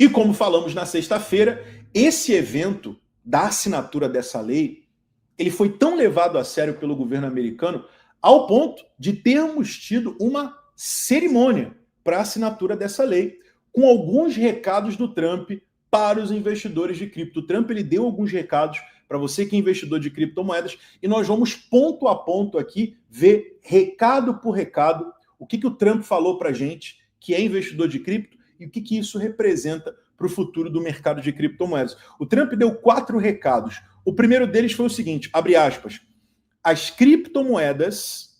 E como falamos na sexta-feira, esse evento da assinatura dessa lei, ele foi tão levado a sério pelo governo americano ao ponto de termos tido uma cerimônia para a assinatura dessa lei, com alguns recados do Trump para os investidores de cripto. O Trump ele deu alguns recados para você que é investidor de criptomoedas e nós vamos ponto a ponto aqui ver recado por recado o que o Trump falou para a gente que é investidor de cripto e o que isso representa para o futuro do mercado de criptomoedas. O Trump deu 4 recados. O primeiro deles foi o seguinte, abre aspas, as criptomoedas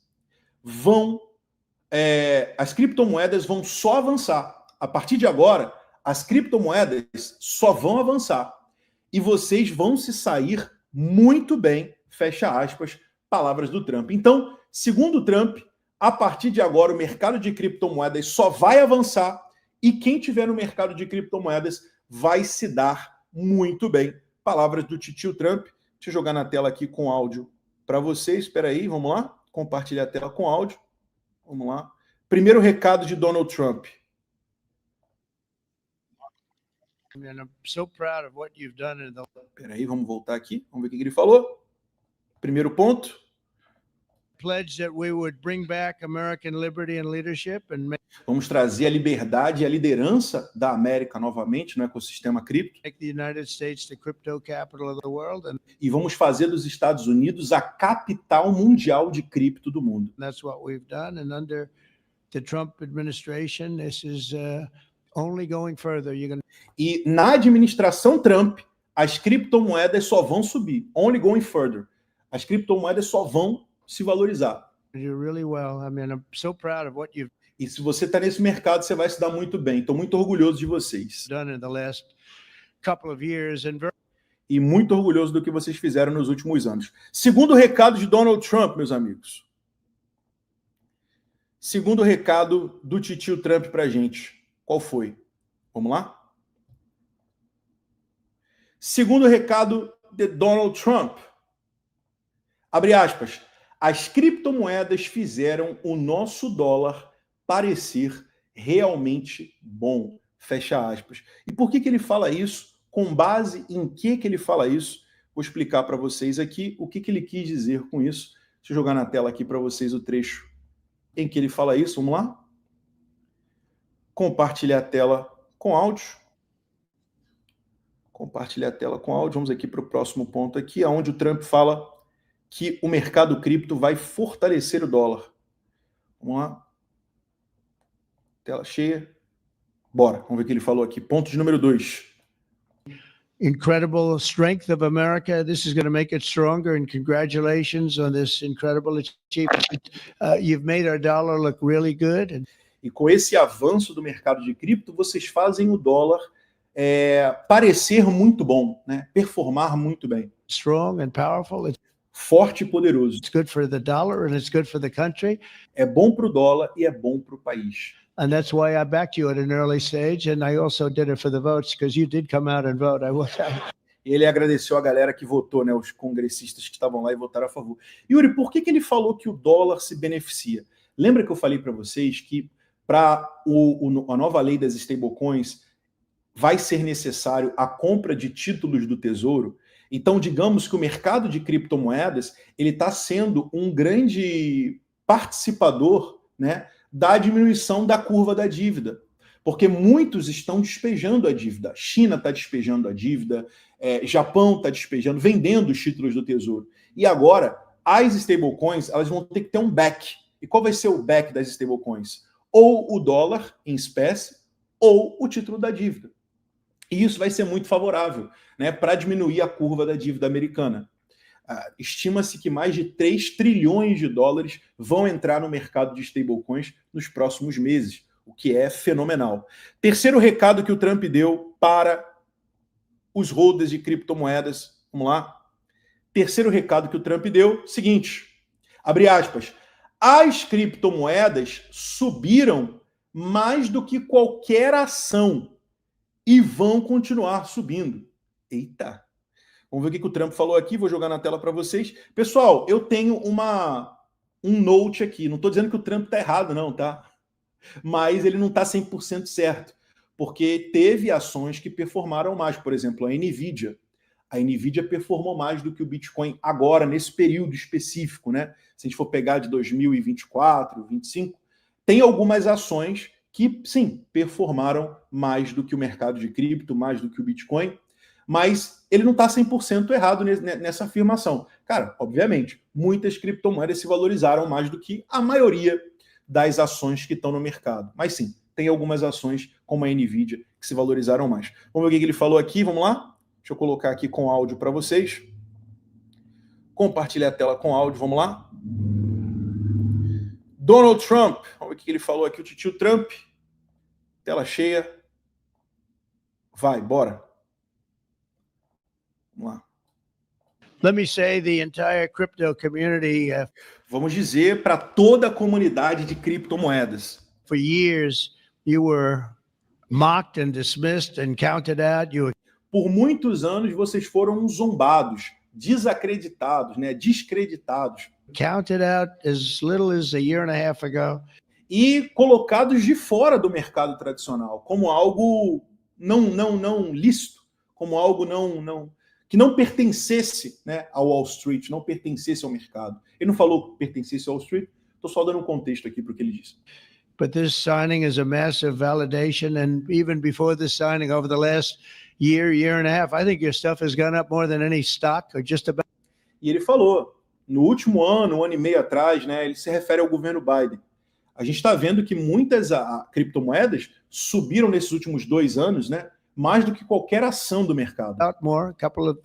vão só avançar. A partir de agora, as criptomoedas só vão avançar. E vocês vão se sair muito bem, fecha aspas, palavras do Trump. Então, segundo o Trump, a partir de agora o mercado de criptomoedas só vai avançar e quem tiver no mercado de criptomoedas vai se dar muito bem. Palavras do titio Trump. Deixa eu jogar na tela aqui com áudio para vocês. Espera aí, vamos lá? Compartilhar a tela com áudio. Vamos lá. Primeiro recado de Donald Trump. Espera aí, vamos voltar aqui. Vamos ver o que ele falou. Primeiro ponto. Vamos trazer a liberdade e a liderança da América novamente no ecossistema cripto. E vamos fazer dos Estados Unidos a capital mundial de cripto do mundo. That's what we've done, and under the Trump administration, this is only going further. E na administração Trump, as criptomoedas só vão subir. Only going further. As criptomoedas só vão se valorizar. Really well. I mean, I'm so proud of what you've E se você está nesse mercado, você vai se dar muito bem. Estou muito orgulhoso de vocês. done in the last couple of years, and E muito orgulhoso do que vocês fizeram nos últimos anos. Segundo recado de Donald Trump, meus amigos. Segundo recado do titio Trump para a gente. Qual foi? Vamos lá? Segundo recado de Donald Trump. Abre aspas. As criptomoedas fizeram o nosso dólar parecer realmente bom. Fecha aspas. E por que ele fala isso? Com base em que ele fala isso? Vou explicar para vocês aqui o que ele quis dizer com isso. Deixa eu jogar na tela aqui para vocês o trecho em que ele fala isso. Vamos lá? Compartilhar a tela com áudio. Compartilhar a tela com áudio. Vamos aqui para o próximo ponto aqui, onde o Trump fala que o mercado cripto vai fortalecer o dólar. Vamos lá. Tela cheia. Bora, vamos ver o que ele falou aqui. Ponto de número 2. incredible strength of America. This is going to make it stronger, and congratulations on this incredible achievement. You've made our dollar look really good. E com esse avanço do mercado de cripto, vocês fazem o dólar parecer muito bom, né? Performar muito bem. Strong and powerful. Forte e poderoso. It's good for the dollar and it's good for the country. É bom para o dólar e é bom para o país. And that's why I backed you at an early stage, and I also did it for the votes, because you did come out and vote. Ele agradeceu a galera que votou, né, os congressistas que estavam lá e votaram a favor. Yuri, por que ele falou que o dólar se beneficia? Lembra que eu falei para vocês que para a nova lei das stablecoins vai ser necessário a compra de títulos do Tesouro? Então, digamos que o mercado de criptomoedas ele está sendo um grande participador, né, da diminuição da curva da dívida. Porque muitos estão despejando a dívida. China está despejando a dívida, Japão está despejando, vendendo os títulos do Tesouro. E agora, as stablecoins elas vão ter que ter um back. E qual vai ser o back das stablecoins? Ou o dólar em espécie, ou o título da dívida. E isso vai ser muito favorável, né, para diminuir a curva da dívida americana. Estima-se que mais de 3 trilhões de dólares vão entrar no mercado de stablecoins nos próximos meses, o que é fenomenal. Terceiro recado que o Trump deu para os holders de criptomoedas. Vamos lá? Terceiro recado que o Trump deu, seguinte, abre aspas, as criptomoedas subiram mais do que qualquer ação e vão continuar subindo. Eita! Vamos ver o que o Trump falou aqui, vou jogar na tela para vocês. Pessoal, eu tenho um note aqui, não estou dizendo que o Trump está errado não, tá? Mas ele não está 100% certo, porque teve ações que performaram mais. Por exemplo, a NVIDIA. A NVIDIA performou mais do que o Bitcoin agora, nesse período específico, né? Se a gente for pegar de 2024, 2025, tem algumas ações que, sim, performaram mais do que o mercado de cripto, mais do que o Bitcoin, mas ele não está 100% errado nessa afirmação. Cara, obviamente, muitas criptomoedas se valorizaram mais do que a maioria das ações que estão no mercado. Mas sim, tem algumas ações, como a NVIDIA, que se valorizaram mais. Vamos ver o que ele falou aqui, vamos lá? Deixa eu colocar aqui com áudio para vocês. Compartilhar a tela com áudio, vamos lá? Donald Trump, vamos ver o que ele falou aqui, o titio Trump. Tela cheia. Vai, bora. Vamos lá. Let me say the entire crypto community Vamos dizer para toda a comunidade de criptomoedas. for years you were mocked and dismissed and counted out. You Por muitos anos vocês foram zombados, desacreditados, né, descreditados counted out as little as a year and a half ago. e colocados de fora do mercado tradicional, como algo não lícito, como algo que não pertencesse, né, ao Wall Street, não pertencesse ao mercado. Ele não falou que pertencesse ao Wall Street, estou só dando um contexto aqui para o que ele disse. But this signing is a massive validation. And even before this signing, over the last year and a half, I think your stuff has gone up more than any stock or just about. E ele falou, no último ano, 1 ano e meio atrás, né, ele se refere ao governo Biden. A gente está vendo que muitas criptomoedas subiram nesses últimos 2 anos, né, mais do que qualquer ação do mercado. More, a couple of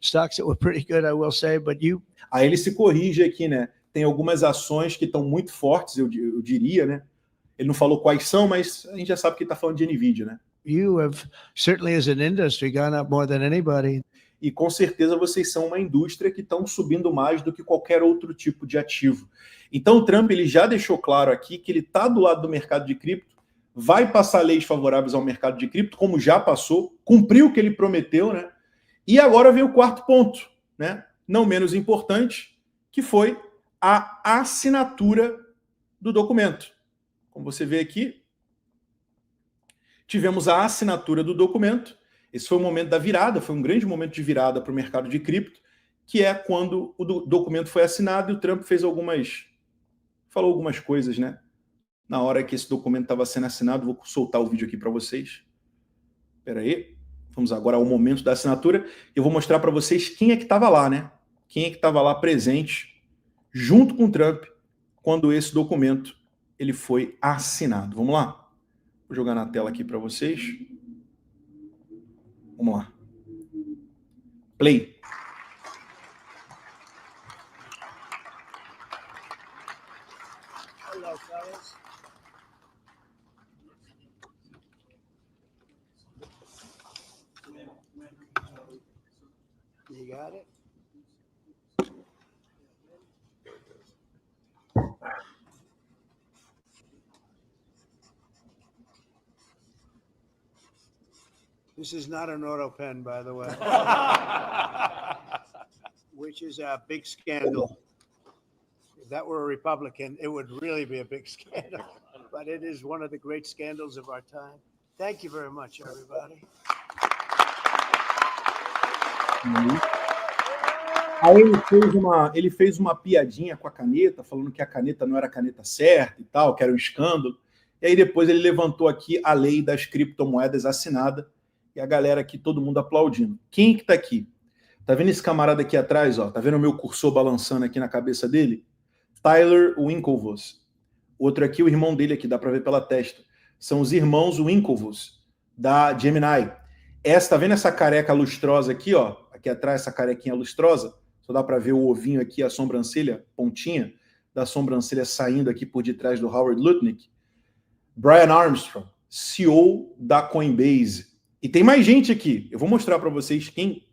stocks that were pretty good, I will say, but you. Aí ele se corrige aqui, né? Tem algumas ações que estão muito fortes, eu diria, né? Ele não falou quais são, mas a gente já sabe que ele está falando de NVIDIA, né? You have certainly, as an industry, gone up more than anybody. E com certeza vocês são uma indústria que estão subindo mais do que qualquer outro tipo de ativo. Então o Trump ele já deixou claro aqui que ele está do lado do mercado de cripto, vai passar leis favoráveis ao mercado de cripto, como já passou, cumpriu o que ele prometeu, né? E agora vem o quarto ponto, né? Não menos importante, que foi a assinatura do documento. Como você vê aqui, tivemos a assinatura do documento. Esse foi o momento da virada, foi um grande momento de virada para o mercado de cripto, que é quando o documento foi assinado e o Trump falou algumas coisas, né? Na hora que esse documento estava sendo assinado, vou soltar o vídeo aqui para vocês. Espera aí. Vamos agora ao momento da assinatura. Eu vou mostrar para vocês quem é que estava lá, né? Quem é que estava lá presente, junto com o Trump, quando esse documento ele foi assinado. Vamos lá? Vou jogar na tela aqui para vocês. Vamos lá. Play. Hello, fellas. You got it? This is not an auto pen, by the way, which is a big scandal. If that were a Republican, it would really be a big scandal. But it is one of the great scandals of our time. Thank you very much, everybody. Aí ele fez uma piadinha com a caneta, falando que a caneta não era a caneta certa e tal, que era um escândalo. E aí depois ele levantou aqui a lei das criptomoedas assinada, e a galera aqui, todo mundo aplaudindo. Quem que tá aqui? Tá vendo esse camarada aqui atrás, ó? Tá vendo o meu cursor balançando aqui na cabeça dele? Tyler Winklevoss. Outro aqui, o irmão dele aqui, dá para ver pela testa. São os irmãos Winklevoss, da Gemini. Tá vendo essa careca lustrosa aqui, ó? Aqui atrás, essa carequinha lustrosa. Só dá para ver o ovinho aqui, a sobrancelha, pontinha da sobrancelha saindo aqui por detrás do Howard Lutnick. Brian Armstrong, CEO da Coinbase. E tem mais gente aqui. Eu vou mostrar para vocês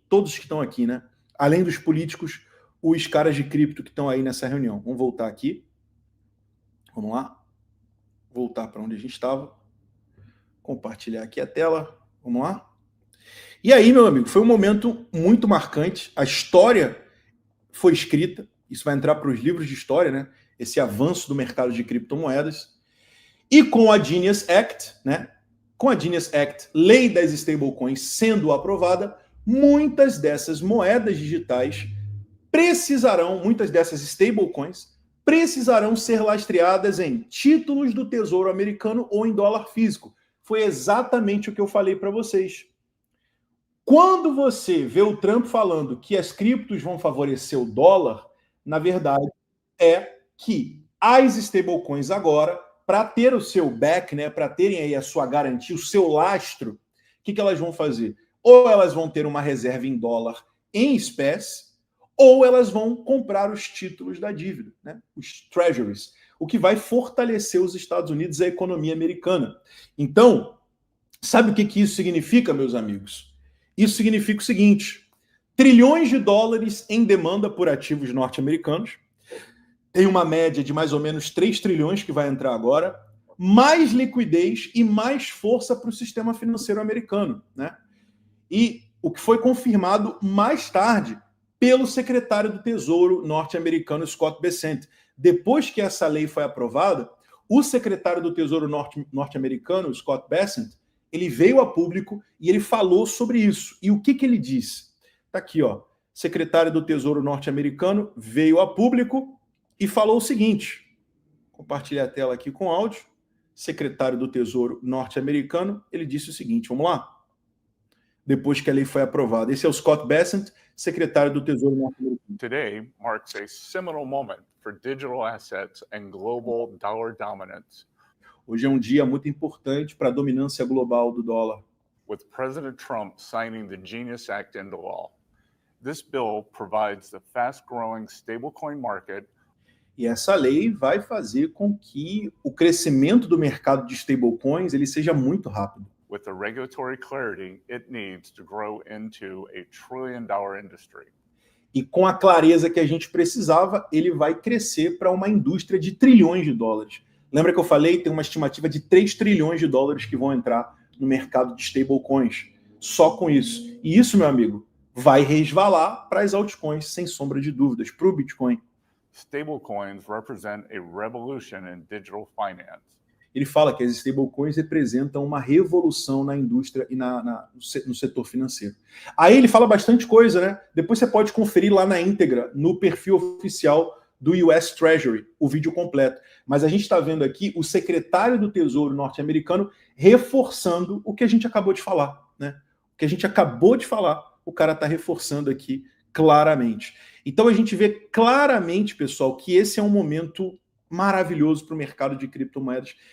todos que estão aqui, né? Além dos políticos, os caras de cripto que estão aí nessa reunião. Vamos voltar aqui. Vamos lá. Voltar para onde a gente estava. Compartilhar aqui a tela. Vamos lá. E aí, meu amigo, foi um momento muito marcante. A história foi escrita. Isso vai entrar para os livros de história, né? Esse avanço do mercado de criptomoedas. E com a Genius Act, né? com a Genius Act, lei das stablecoins, sendo aprovada, muitas dessas moedas digitais muitas dessas stablecoins precisarão ser lastreadas em títulos do Tesouro Americano ou em dólar físico. Foi exatamente o que eu falei para vocês. Quando você vê o Trump falando que as criptos vão favorecer o dólar, na verdade é que as stablecoins agora, para ter o seu back, né, para terem aí a sua garantia, o seu lastro, o que elas vão fazer? Ou elas vão ter uma reserva em dólar em espécie, ou elas vão comprar os títulos da dívida, né, os treasuries, o que vai fortalecer os Estados Unidos e a economia americana. Então, sabe o que isso significa, meus amigos? Isso significa o seguinte: trilhões de dólares em demanda por ativos norte-americanos, tem uma média de mais ou menos 3 trilhões que vai entrar agora, mais liquidez e mais força para o sistema financeiro americano, né? E o que foi confirmado mais tarde pelo secretário do Tesouro norte-americano, Scott Bessent. Depois que essa lei foi aprovada, o secretário do Tesouro norte-americano, Scott Bessent, ele veio a público e ele falou sobre isso. E o que ele disse? Está aqui, ó. Secretário do Tesouro norte-americano veio a público e falou o seguinte. Compartilhar a tela aqui com áudio. Secretário do Tesouro norte-americano, ele disse o seguinte, vamos lá? Depois que a lei foi aprovada. Esse é o Scott Bessent, secretário do Tesouro norte-americano. Today marks a seminal moment for digital assets and global dollar dominance. Hoje é um dia muito importante para a dominância global do dólar. With President Trump signing the Genius Act into law. This bill provides the fast-growing stablecoin market. E essa lei vai fazer com que o crescimento do mercado de stablecoins ele seja muito rápido. With the regulatory clarity it needs to grow into a trillion-dollar industry. E com a clareza que a gente precisava, ele vai crescer para uma indústria de trilhões de dólares. Lembra que eu falei? Tem uma estimativa de 3 trilhões de dólares que vão entrar no mercado de stablecoins. Só com isso. E isso, meu amigo, vai resvalar para as altcoins, sem sombra de dúvidas, para o Bitcoin. Stablecoins represent a revolution in digital finance. Ele fala que as stablecoins representam uma revolução na indústria e no setor financeiro. Aí ele fala bastante coisa, né? Depois você pode conferir lá na íntegra, no perfil oficial do US Treasury, o vídeo completo. Mas a gente está vendo aqui o secretário do Tesouro norte-americano reforçando o que a gente acabou de falar, né? O que a gente acabou de falar, o cara está reforçando aqui claramente. Então a gente vê claramente, pessoal, que esse é um momento maravilhoso para o mercado de criptomoedas.